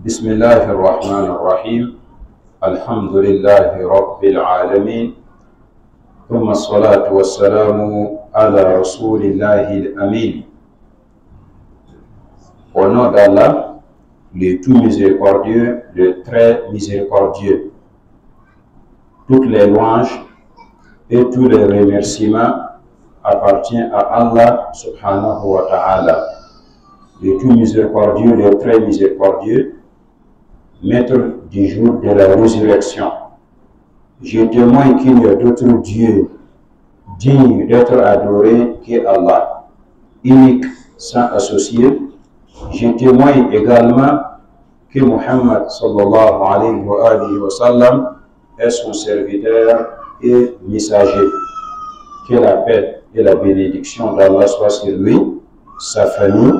بسم الله الرحمن الرحيم الحمد لله رب العالمين ثم الصلاة والسلام على رسول الله الأمين. Au nom d'Allah, le tout miséricordieux, le très miséricordieux. Toutes les louanges et tous les remerciements appartiennent à Allah subhanahu wa ta'ala. Le tout miséricordieux, le très miséricordieux, maître du jour de la résurrection. Je témoigne qu'il n'y a d'autre Dieu digne d'être adoré qu'Allah, unique sans associé. Je témoigne également que Muhammad sallallahu alayhi wa sallam est son serviteur et messager. Que la paix et la bénédiction d'Allah soient sur lui, sa famille,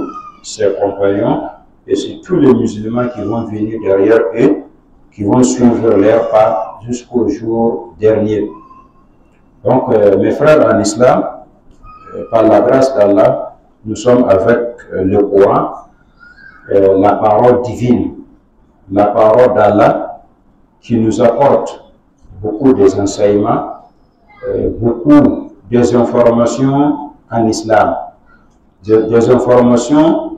ses compagnons et sur tous les musulmans qui vont venir derrière eux, qui vont suivre leur pas jusqu'au jour dernier. Donc, mes frères en islam, par la grâce d'Allah, nous sommes avec le Coran, la parole divine, la parole d'Allah qui nous apporte beaucoup des enseignements, beaucoup des informations en islam, des informations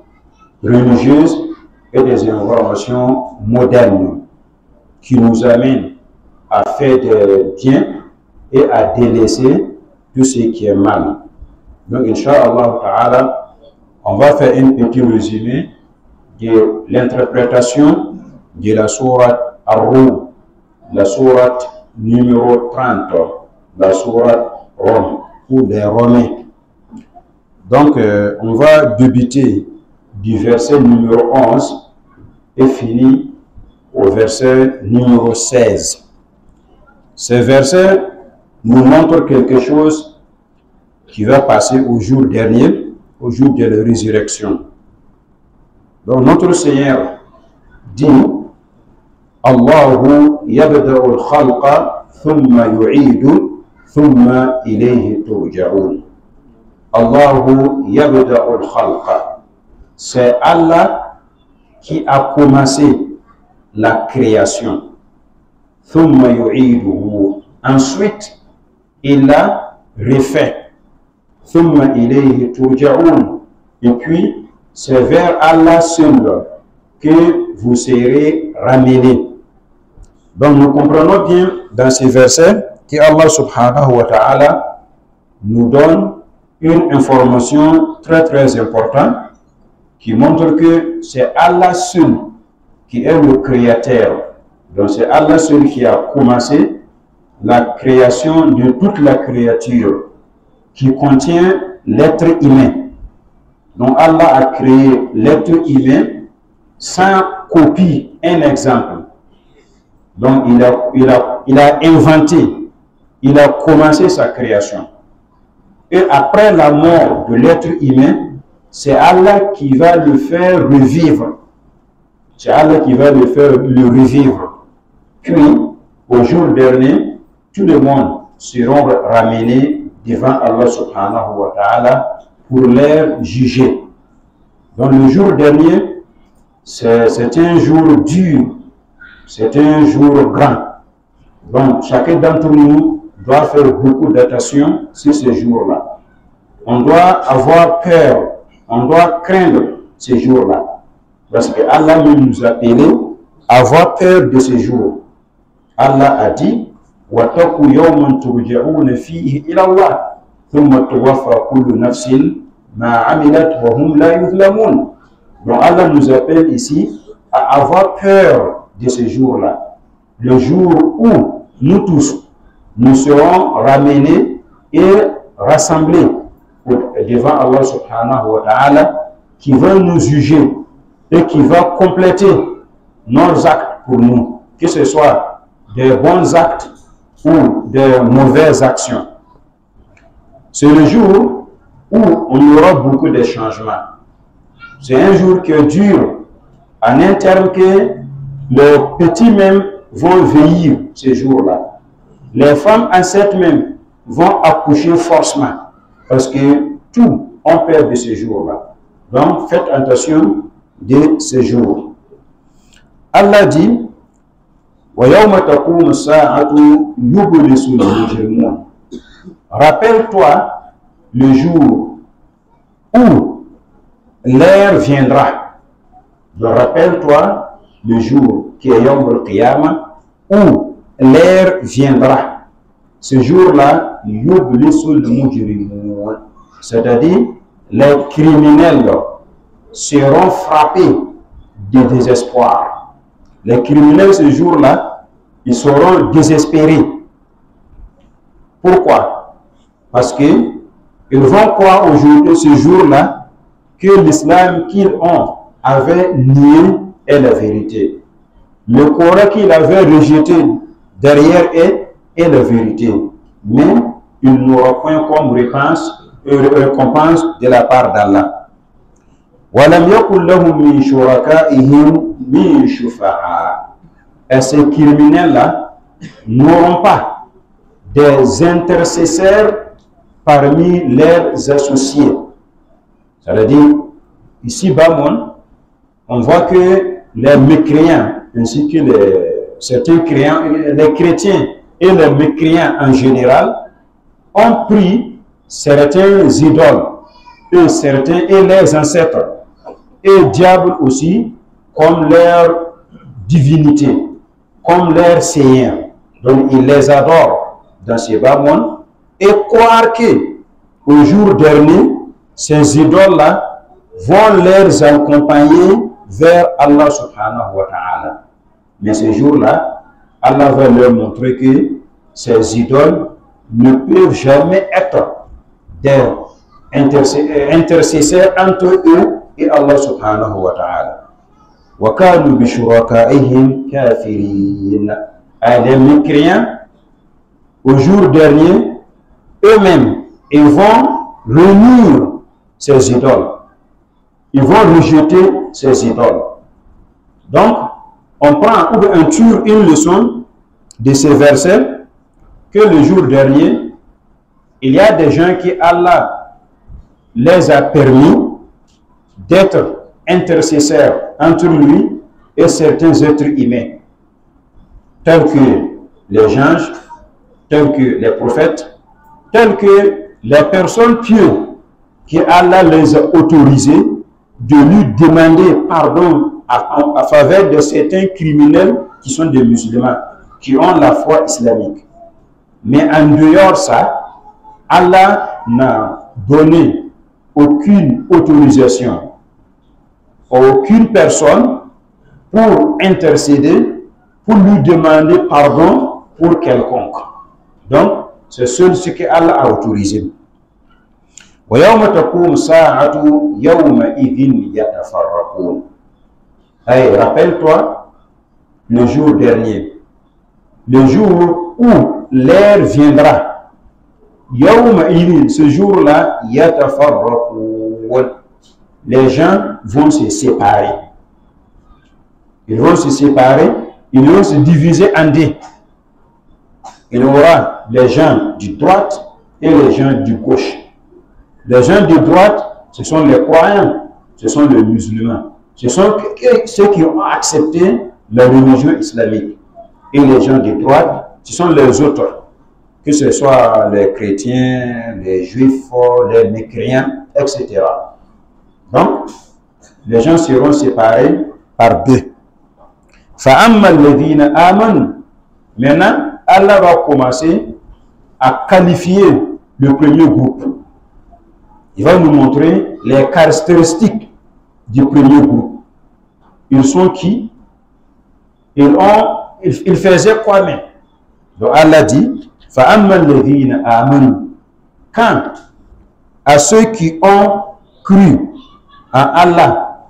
religieuses et des informations modernes qui nous amènent à faire des biens et à délaisser tout ce qui est mal. Donc, Inch'Allah Ta'ala, on va faire un petit résumé de l'interprétation de la sourate Ar-Rum, la sourate numéro 30, la sourate Rome, ou les Romains. Donc, on va débuter du verset numéro 11 et finir au verset numéro 16. Ces versets nous montrent quelque chose qui va passer au jour dernier, au jour de la résurrection. Donc notre Seigneur dit Allahu yabda'u al-khalqa thumma yu'idu thumma ilayhi turja'un. Allahu yabda'u al-khalqa. C'est Allah qui a commencé la création. Thumma yu'iduhu. Ensuite, il l'a refait. Thumma ilayhi turja'un. Et puis, c'est vers Allah seul que vous serez ramenés. Donc nous comprenons bien dans ces versets que Allah subhanahu wa ta'ala nous donne une information très importante qui montre que c'est Allah seul qui est le créateur. Donc c'est Allah seul qui a commencé la création de toute la créature qui contient l'être humain. Donc Allah a créé l'être humain sans copie, un exemple. Donc il a inventé, il a commencé sa création. Et après la mort de l'être humain, c'est Allah qui va le faire revivre. C'est Allah qui va le faire le revivre. Puis, au jour dernier, tout le monde seront ramenés devant Allah subhanahu wa ta'ala pour les juger. Donc le jour dernier, c'est un jour dur, c'est un jour grand. Donc chacun d'entre nous doit faire beaucoup d'attention sur ce jour-là. On doit avoir peur, on doit craindre ce jour-là. Parce que Allah nous a appelés à avoir peur de ce jour. Allah a dit وَاتَّقُوا يَوْمًا تُرْجَعُونَ فِيهِ إِلَى اللَّهِ ثُمَّ تُوَفَّى كُلُّ نَفْسٍ مَا عَمِلَتْ وَهُمْ لَا يُظْلَمُونَ. Donc Allah nous appelle ici à avoir peur de ce jour-là. Le jour où nous tous, nous serons ramenés et rassemblés devant Allah subhanahu wa ta'ala qui va nous juger et qui va compléter nos actes pour nous, que ce soit des bons actes ou des mauvaises actions. C'est le jour où on aura beaucoup de changements. C'est un jour qui dure en un terme que les petits même vont vieillir ce jour-là. Les femmes enceintes même vont accoucher forcément parce que tout ont peur de ce jour-là. Donc faites attention de ce jour. Allah dit rappelle-toi le jour où l'heure viendra. Rappelle-toi le jour qui est Yawm al-Qiyamah, où l'heure viendra. Ce jour-là, c'est-à-dire les criminels seront frappés de désespoir. Les criminels ce jour-là, ils seront désespérés. Pourquoi? Parce qu'ils vont croire aujourd'hui, ce jour-là, que l'islam qu'ils ont avait nié est la vérité. Le Coran qu'il avait rejeté derrière est la vérité. Mais il n'aura point comme récompense de la part d'Allah. Et ces criminels-là n'auront pas des intercesseurs parmi leurs associés. Ça veut dire, ici-bas, on voit que les mécréants, ainsi que certains créants, les chrétiens et les mécréants en général, ont pris certains idoles et leurs ancêtres et diables aussi comme leur divinité, comme leur seigneur. Donc ils les adorent dans ces bas mondes et croire que au jour dernier, ces idoles-là vont les accompagner vers Allah subhanahu wa ta'ala. Mais ce jour-là, Allah va leur montrer que ces idoles ne peuvent jamais être des intercesseurs entre eux et Allah subhanahu wa ta'ala. وَكَانُوا بِشُرَكَائِهِمْ كَافِرِينَ. Les mécréants, au jour dernier, eux-mêmes, ils vont réunir ces idoles. Ils vont rejeter ces idoles. Donc, on prend on tire une leçon de ces versets que le jour dernier, il y a des gens qui Allah les a permis d'être intercesseurs entre lui et certains êtres humains, tels que les anges, tels que les prophètes, tels que les personnes pieuses qui Allah les a autorisés de lui demander pardon à faveur de certains criminels qui sont des musulmans, qui ont la foi islamique. Mais en dehors de ça, Allah n'a donné aucune autorisation à aucune personne pour intercéder, pour lui demander pardon pour quelconque. Donc, c'est seul ce que Allah a autorisé. Hey, rappelle-toi le jour dernier, le jour où l'heure viendra. Ce jour-là, les gens vont se séparer. Ils vont se séparer, ils vont se diviser en deux. Il y aura les gens du droite et les gens du gauche. Les gens de droite, ce sont les croyants, ce sont les musulmans. Ce sont ceux qui ont accepté la religion islamique. Et les gens de droite, ce sont les autres. Que ce soit les chrétiens, les juifs, les mécréants, etc. Donc, les gens seront séparés par deux. Maintenant, Allah va commencer à qualifier le premier groupe. Il va nous montrer les caractéristiques du premier groupe. Ils sont qui? Ils faisaient quoi même? Donc Allah dit, quant à ceux qui ont cru en Allah,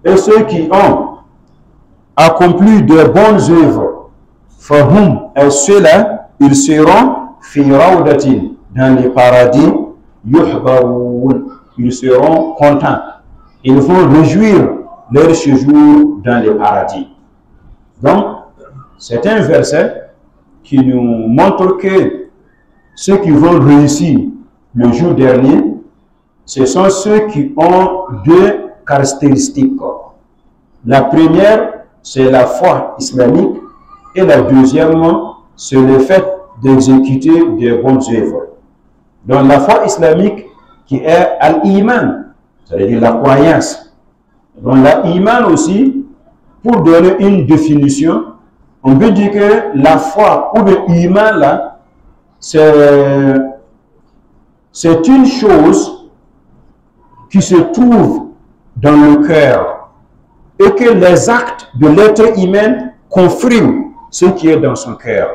et ceux qui ont accompli de bonnes œuvres, et ceux-là, ils seront dans les paradis, ils seront contents. Ils vont réjouir leur séjour dans les paradis. Donc, c'est un verset qui nous montre que ceux qui vont réussir le jour dernier, ce sont ceux qui ont deux caractéristiques. La première, c'est la foi islamique, et la deuxième, c'est le fait d'exécuter des bonnes œuvres. Donc la foi islamique qui est al-iman, c'est-à-dire la croyance. Donc l'iman aussi, pour donner une définition, on peut dire que la foi ou le iman là, c'est une chose qui se trouve dans le cœur et que les actes de l'être humain confirment ce qui est dans son cœur.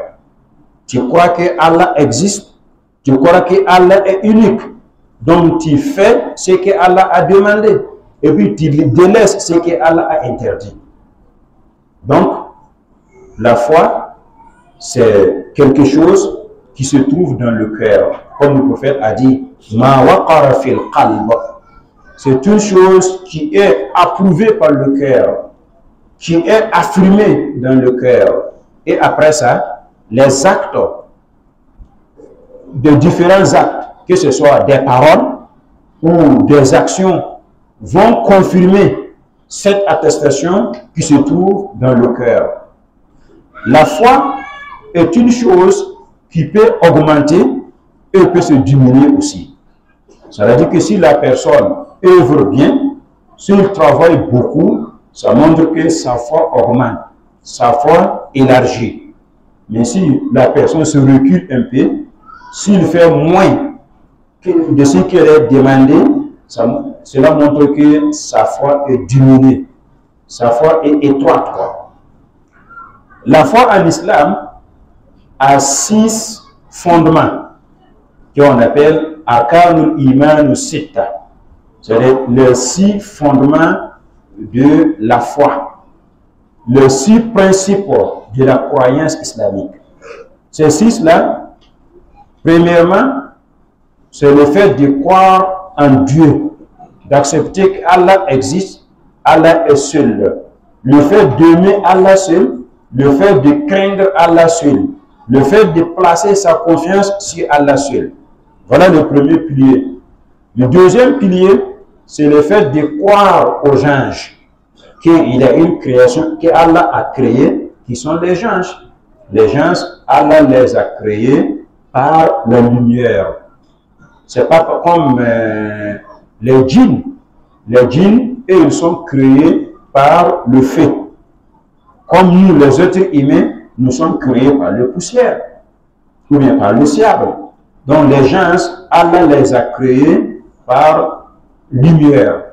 Tu crois que Allah existe, tu crois que Allah est unique, donc tu fais ce que Allah a demandé et puis tu délaisses ce que Allah a interdit. Donc, la foi, c'est quelque chose qui se trouve dans le cœur. Comme le prophète a dit, Ma waqara fil qalb. C'est une chose qui est approuvée par le cœur, qui est affirmée dans le cœur. Et après ça, les actes, de différents actes, que ce soit des paroles ou des actions, vont confirmer cette attestation qui se trouve dans le cœur. La foi est une chose qui peut augmenter et peut se diminuer aussi. Ça veut dire que si la personne œuvre bien, s'il travaille beaucoup, ça montre que sa foi augmente, sa foi élargit. Mais si la personne se recule un peu, s'il fait moins de ce qu'elle est demandé, cela montre que sa foi est diminuée, sa foi est étroite, quoi. La foi en islam a 6 fondements qu'on appelle Arkanul Iman Sitta. C'est-à-dire les 6 fondements de la foi, les 6 principes de la croyance islamique. Ces 6-là, premièrement, c'est le fait de croire en Dieu, d'accepter qu'Allah existe, Allah est seul. Le fait d'aimer Allah seul, le fait de craindre Allah seul, le fait de placer sa confiance sur Allah seul. Voilà le premier pilier. Le deuxième pilier, c'est le fait de croire aux anges, qu'il y a une création qu'Allah a créée, qui sont les anges. Les anges, Allah les a créés par la lumière. C'est pas comme les djinns. Les djinns, ils sont créés par le feu. Comme nous, les êtres humains, nous sommes créés par la poussière, ou bien par le sable. Donc les gens, Allah les a créés par lumière.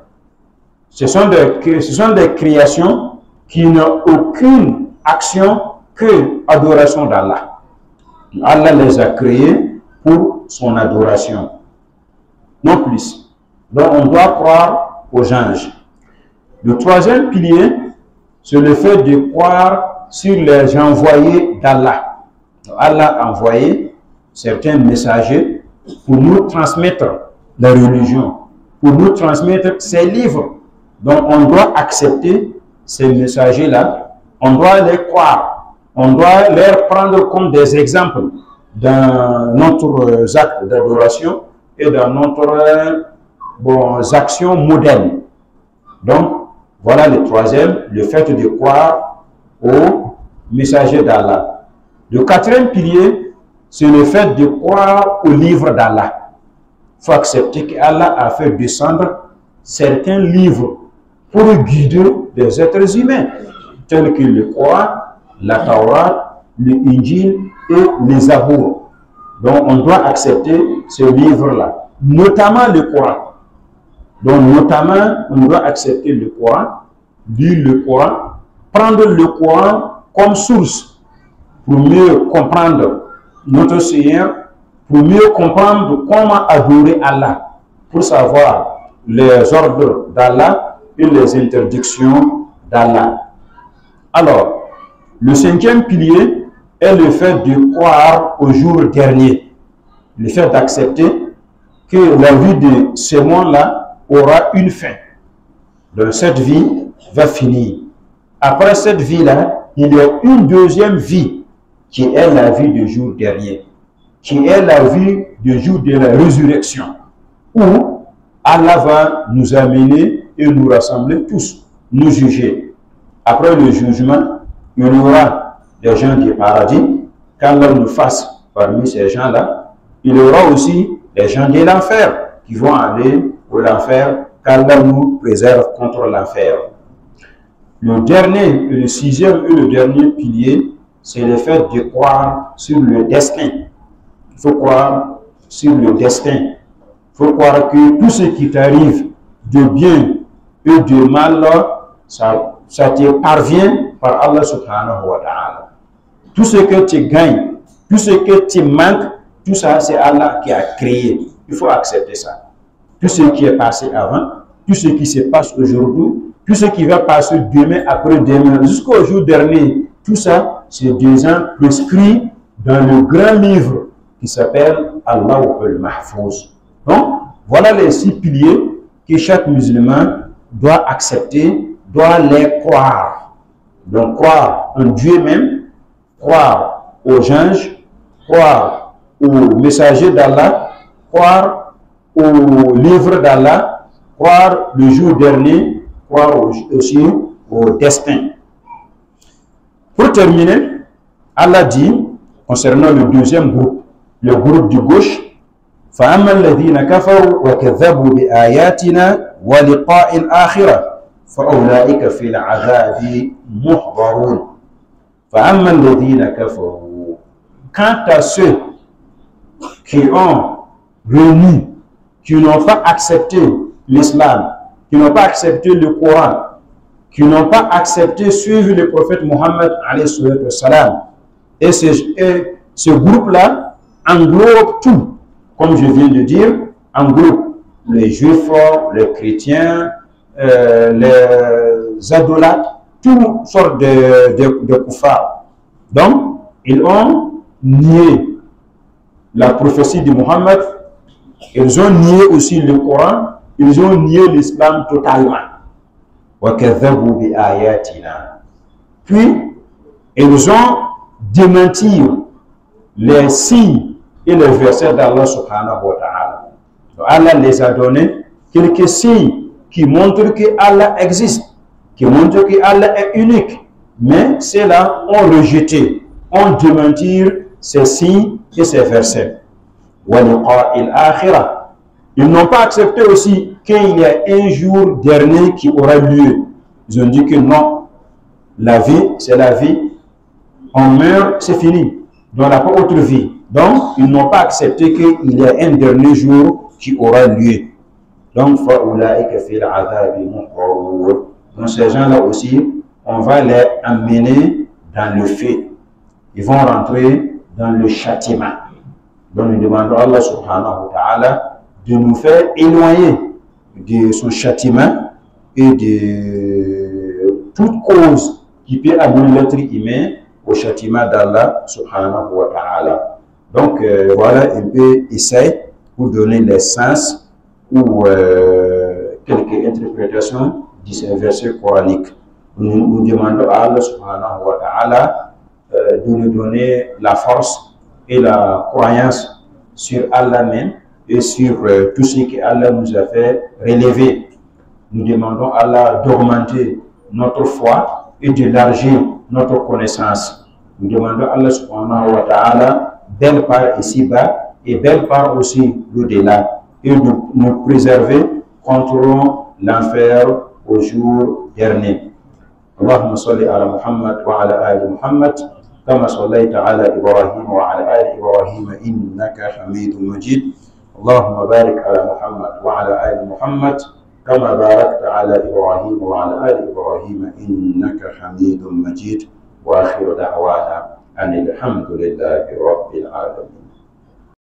Ce sont des créations qui n'ont aucune action que adoration d'Allah. Allah les a créés pour son adoration, non plus. Donc on doit croire aux anges. Le troisième pilier, c'est le fait de croire sur les envoyés d'Allah. Allah a envoyé certains messagers pour nous transmettre la religion, pour nous transmettre ses livres. Donc on doit accepter ces messagers-là, on doit les croire, on doit les prendre comme des exemples dans notre acte d'adoration et dans notre actions modernes. Donc voilà le troisième, le fait de croire aux messagers d'Allah. Le quatrième pilier, c'est le fait de croire au livre d'Allah. Il faut accepter qu'Allah a fait descendre certains livres pour guider des êtres humains, tels que le Coran, la Torah, le Injil et les Zabour. Donc on doit accepter ces livres-là, notamment le Coran. Donc notamment, on doit accepter le Coran, lire le Coran, prendre le Coran comme source pour mieux comprendre notre Seigneur, pour mieux comprendre comment adorer Allah, pour savoir les ordres d'Allah et les interdictions d'Allah. Alors, le cinquième pilier est le fait de croire au jour dernier, le fait d'accepter que la vie de ce monde-là aura une fin. Donc cette vie va finir. Après cette vie-là, il y a une deuxième vie qui est la vie du jour dernier, qui est la vie du jour de la résurrection, où Allah va nous amener et nous rassembler tous, nous juger. après le jugement, il y aura des gens du paradis, qu'Allah nous fasse parmi ces gens-là. Il y aura aussi des gens de l'enfer qui vont aller pour l'enfer, qu'Allah nous préserve contre l'enfer. Le dernier, le sixième et le dernier pilier, c'est le fait de croire sur le destin. Il faut croire sur le destin. Il faut croire que tout ce qui t'arrive de bien et de mal, ça te parvient par Allah subhanahu wa ta'ala. Tout ce que tu gagnes, tout ce que tu manques, tout ça, c'est Allah qui a créé. Il faut accepter ça. Tout ce qui est passé avant, tout ce qui se passe aujourd'hui, tout ce qui va passer demain, après-demain, jusqu'au jour dernier, tout ça, c'est déjà prescrit dans le grand livre qui s'appelle Allah al-Mahfouz. Donc, voilà les 6 piliers que chaque musulman doit accepter, doit les croire. Donc, croire en Dieu même, croire aux anges, croire aux messagers d'Allah, croire au livre d'Allah, croire le jour dernier, croire aussi au destin. Pour terminer, Allah dit, concernant le deuxième groupe, le groupe de gauche, فَأَمَّا الَّذِينَ كَفَرُوا وَكَذَّبُوا بِآيَاتِنَا وَلِقَاءِ الْآخِرَةِ فَأُولَٰئِكَ فِي الْعَذَابِ مُحْضَرُونَ. فَأَمَّا الَّذِينَ كَفَرُوا. Quant à ceux qui ont renié, qui n'ont pas accepté l'islam, qui n'ont pas accepté le Coran, qui n'ont pas accepté suivre le prophète Mohammed alayhi salam. Et ce groupe-là englobe tout, comme je viens de dire, englobe les juifs, les chrétiens, les adolâtres, toutes sortes de kuffars. Donc, ils ont nié la prophétie de Mohammed, ils ont nié aussi le Coran, ils ont nié l'islam totalement. Puis, ils ont démenti les signes et les versets d'Allah subhanahu wa ta'ala. Allah les a donné quelques signes qui montrent que Allah existe, qui montrent que Allah est unique. Mais ceux-là ont rejeté, ont démenti ces signes et ces versets. Ils n'ont pas accepté aussi qu'il y a un jour dernier qui aura lieu. Ils ont dit que non, la vie, c'est la vie. On meurt, c'est fini. Donc, on n'a pas autre vie. Donc, ils n'ont pas accepté qu'il y a un dernier jour qui aura lieu. Donc, ces gens-là aussi, on va les amener dans le feu. Ils vont rentrer dans le châtiment. Donc, nous demandons à Allah subhanahu wa ta'ala de nous faire éloigner de son châtiment et de toute cause qui peut amener l'être humain au châtiment d'Allah subhanahu wa ta'ala. Donc voilà un peu essai pour donner les sens ou quelques interprétations de ces versets coraniques. Nous demandons à Allah subhanahu wa ta'ala de nous donner la force et la croyance sur Allah même et sur tout ce que Allah nous a fait relever. Nous demandons à Allah d'augmenter notre foi et d'élargir notre connaissance. Nous demandons à Allah subhanahu wa ta'ala belle part ici-bas et belle part aussi l'au-delà, et de nous préserver contre l'enfer au jour dernier. Allahumma salli ala Muhammad wa ala ali Muhammad kama sallaita ala Ibrahim wa ala ali Ibrahim innaka Hamidum Majid. Allahumma barik ala Muhammad wa ala ali Muhammad كما باركت على إبراهيم وعلى آل إبراهيم إنك حميد مجيد وآخر دعوانا أن الحمد لله رب العالمين.